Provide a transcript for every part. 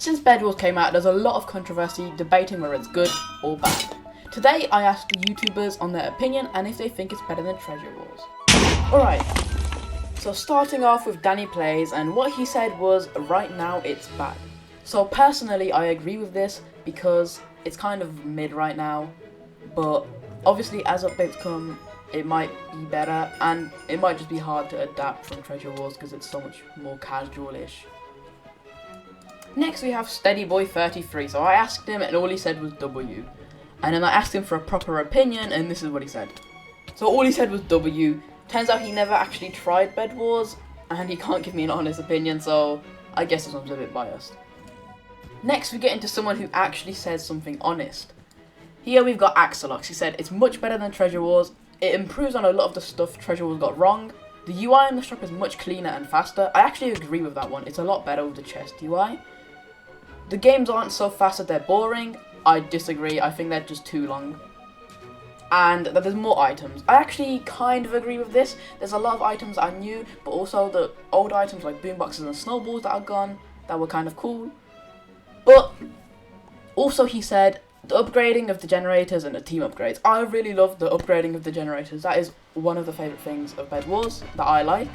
Since BedWars came out, there's a lot of controversy debating whether it's good or bad. Today, I asked YouTubers on their opinion and if they think it's better than Treasure Wars. Alright, so starting off with Danny Plays, and what he said was, right now it's bad. So personally, I agree with this because it's kind of mid right now, but obviously as updates come, it might be better, and it might just be hard to adapt from Treasure Wars because it's so much more casual-ish. Next we have SteadyBoy33, so I asked him and all he said was W. And then I asked him for a proper opinion and this is what he said. So all he said was W. Turns out he never actually tried BedWars and he can't give me an honest opinion, so I guess this one's a bit biased. Next we get into someone who actually says something honest. Here we've got Axolox. He said, it's much better than Treasure Wars. It improves on a lot of the stuff Treasure Wars got wrong. The UI in the shop is much cleaner and faster. I actually agree with that one. It's a lot better with the chest UI. The games aren't so fast that they're boring. I disagree. I think they're just too long. And that there's more items. I actually kind of agree with this. There's a lot of items that are new, but also the old items like boomboxes and snowballs that are gone that were kind of cool. But also he said the upgrading of the generators and the team upgrades. I really love the upgrading of the generators. That is one of the favourite things of BedWars that I like.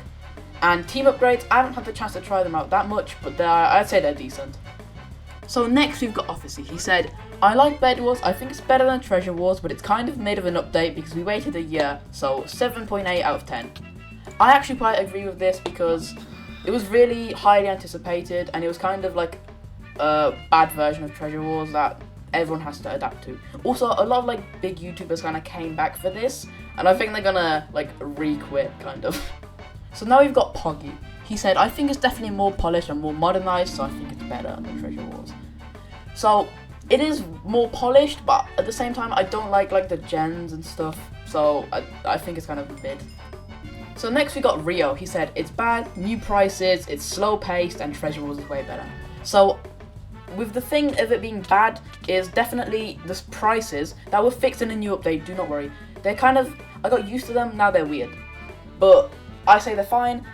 And team upgrades, I haven't had the chance to try them out that much, but I'd say they're decent. So next we've got Officy. He said, I like BedWars, I think it's better than Treasure Wars, but it's kind of made of an update because we waited a year, so 7.8 out of 10. I actually quite agree with this because it was really highly anticipated and it was kind of like a bad version of Treasure Wars that everyone has to adapt to. Also, a lot of like big YouTubers kind of came back for this and I think they're gonna like re-quit kind of. So now we've got Poggy. He said, I think it's definitely more polished and more modernized, so I think it's better than Treasure Wars. So it is more polished, but at the same time I don't like the gens and stuff, so I think it's kind of mid. So next we got Rio. He said, it's bad, new prices, it's slow paced, and Treasure Wars is way better. So with the thing of it being bad is definitely the prices that were fixed in a new update, do not worry. They're kind of, I got used to them, now they're weird. But I say they're fine.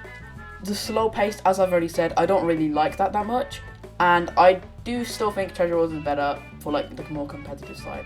The slow paced, as I've already said, I don't really like that much. And I do still think Treasure Wars is better for like the more competitive side.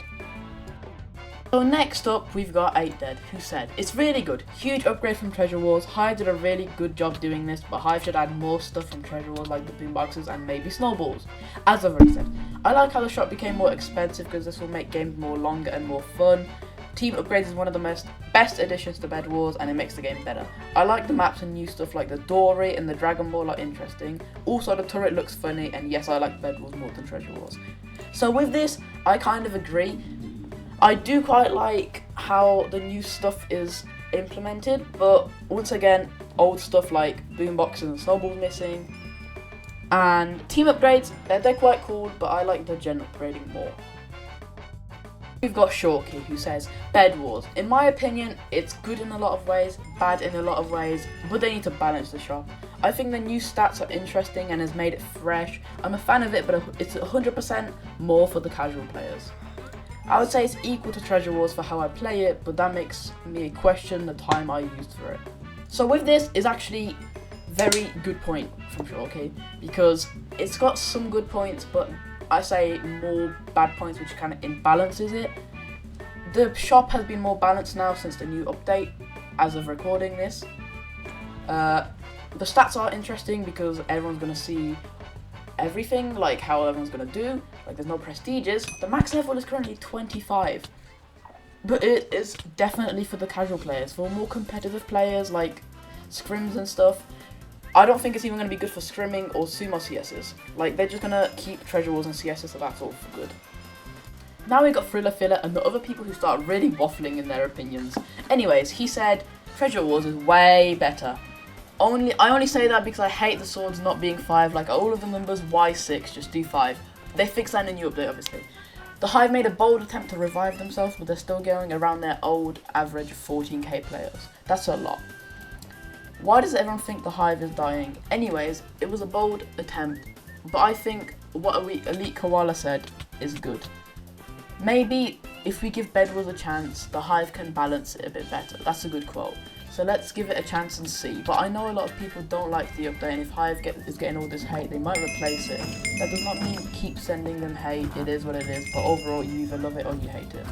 So next up we've got 8dead, who said, it's really good, huge upgrade from Treasure Wars. Hive did a really good job doing this, but Hive should add more stuff from Treasure Wars like the boomboxes and maybe snowballs. As I've already said, I like how the shop became more expensive because this will make games more longer and more fun. Team upgrades is one of the best additions to BedWars and it makes the game better. I like the maps and new stuff like the dory and the Dragon Ball are interesting. Also the turret looks funny, and yes, I like BedWars more than Treasure Wars. So with this, I kind of agree. I do quite like how the new stuff is implemented, but once again, old stuff like boomboxes and snowballs missing. And team upgrades, they're quite cool, but I like the gen upgrading more. We've got Shorky, who says, BedWars, in my opinion, it's good in a lot of ways, bad in a lot of ways, but they need to balance the shop. I think the new stats are interesting and has made it fresh. I'm a fan of it, but it's 100% more for the casual players. I would say it's equal to Treasure Wars for how I play it, but that makes me question the time I used for it. So with this is actually very good point from Shorky, because it's got some good points, but I say more bad points, which kind of imbalances it. The shop has been more balanced now since the new update, as of recording this. The stats are interesting because everyone's going to see everything, like how everyone's going to do. Like there's no prestiges. The max level is currently 25. But it is definitely for the casual players. For more competitive players like scrims and stuff, I don't think it's even going to be good for scrimming or sumo CSs. Like, they're just going to keep Treasure Wars and CSs, so that's all for good. Now we got Thriller Filler and the other people who start really waffling in their opinions. Anyways, he said, Treasure Wars is way better. I only say that because I hate the swords not being 5, like all of the numbers, why 6, just do 5. They fixed that in a new update, obviously. The Hive made a bold attempt to revive themselves, but they're still going around their old average 14k players. That's a lot. Why does everyone think the Hive is dying? Anyways, it was a bold attempt, but I think what Elite Koala said is good. Maybe if we give BedWars a chance, the Hive can balance it a bit better. That's a good quote. So let's give it a chance and see. But I know a lot of people don't like the update, and if Hive is getting all this hate, they might replace it. That does not mean keep sending them hate. It is what it is. But overall, you either love it or you hate it.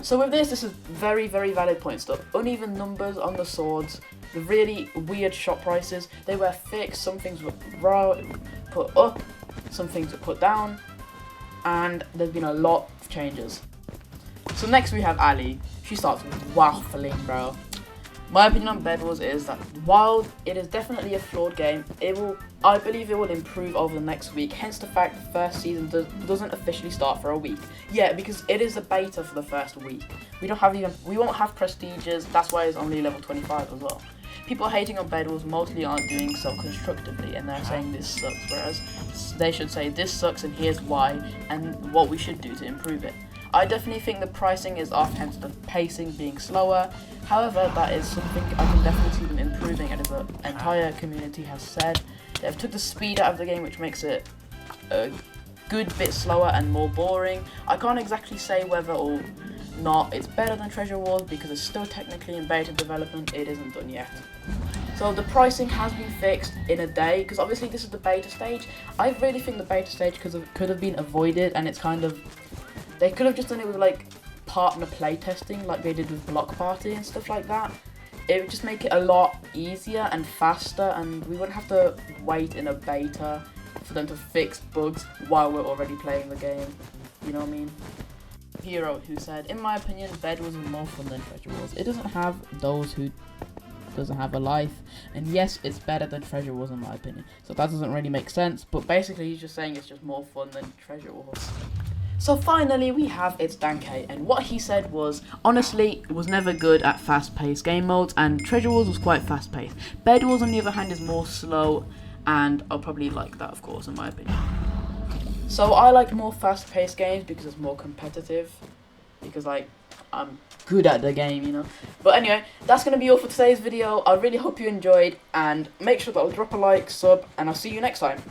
So with this is very, very valid point stuff. Uneven numbers on the swords, the really weird shop prices. They were fixed. Some things were put up, some things were put down, and there's been a lot of changes. So next we have Ali. She starts waffling, bro. My opinion on BedWars is that while it is definitely a flawed game, I believe it will improve over the next week. Hence the fact the first season doesn't officially start for a week. Yeah, because it is a beta for the first week. We won't have prestiges. That's why it's only level 25 as well. People hating on BedWars mostly aren't doing so constructively, and they're saying this sucks, whereas they should say this sucks and here's why and what we should do to improve it. I definitely think the pricing is off, hence the pacing being slower. However, that is something I can definitely see them improving, and as the entire community has said, they've took the speed out of the game, which makes it a good bit slower and more boring. I can't exactly say whether or not it's better than Treasure Wars because it's still technically in beta development. It isn't done yet. So the pricing has been fixed in a day, because obviously this is the beta stage. I really think the beta stage could have been avoided, and it's kind of, they could have just done it with like partner playtesting like they did with Block Party and stuff like that. It would just make it a lot easier and faster, and we wouldn't have to wait in a beta for them to fix bugs while we're already playing the game. You know what I mean? Hero, who said, in my opinion, BedWars is more fun than Treasure Wars. It doesn't have those who doesn't have a life, and yes, it's better than Treasure Wars in my opinion. So that doesn't really make sense, but basically he's just saying it's just more fun than Treasure Wars. So finally we have itzdanke, and what he said was, honestly, it was never good at fast-paced game modes, and Treasure Wars was quite fast-paced. BedWars on the other hand is more slow, and I'll probably like that, of course, in my opinion. So I like more fast-paced games because it's more competitive, because like I'm good at the game, you know. But anyway, that's going to be all for today's video. I really hope you enjoyed, and make sure that I'll drop a like, sub, and I'll see you next time.